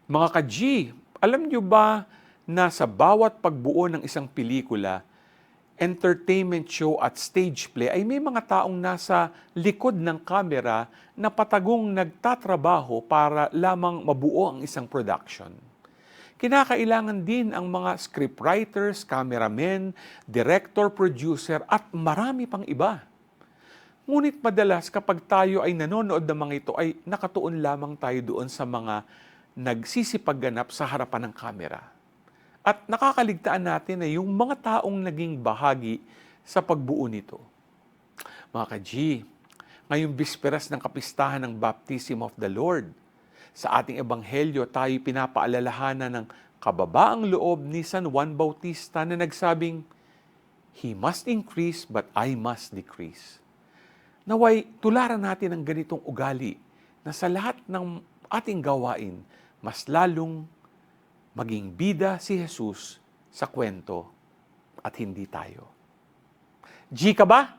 Mga ka-G, alam nyo ba na sa bawat pagbuo ng isang pelikula, entertainment show at stage play ay may mga taong nasa likod ng kamera na patagong nagtatrabaho para lamang mabuo ang isang production. Kinakailangan din ang mga scriptwriters, cameramen, director, producer at marami pang iba. Ngunit madalas kapag tayo ay nanonood ng mga ito ay nakatuon lamang tayo doon sa mga nagsisipagganap sa harapan ng kamera. At nakakaligtaan natin na yung mga taong naging bahagi sa pagbuo nito. Mga ka-G, ngayong bisperas ng kapistahan ng Baptism of the Lord, sa ating ebanghelyo tayo pinapaalalahanan ng kababaang loob ni San Juan Bautista na nagsabing, "He must increase but I must decrease." Naway tularan natin ang ganitong ugali na sa lahat ng ating gawain, mas lalong maging bida si Jesus sa kwento at hindi tayo. G ka ba?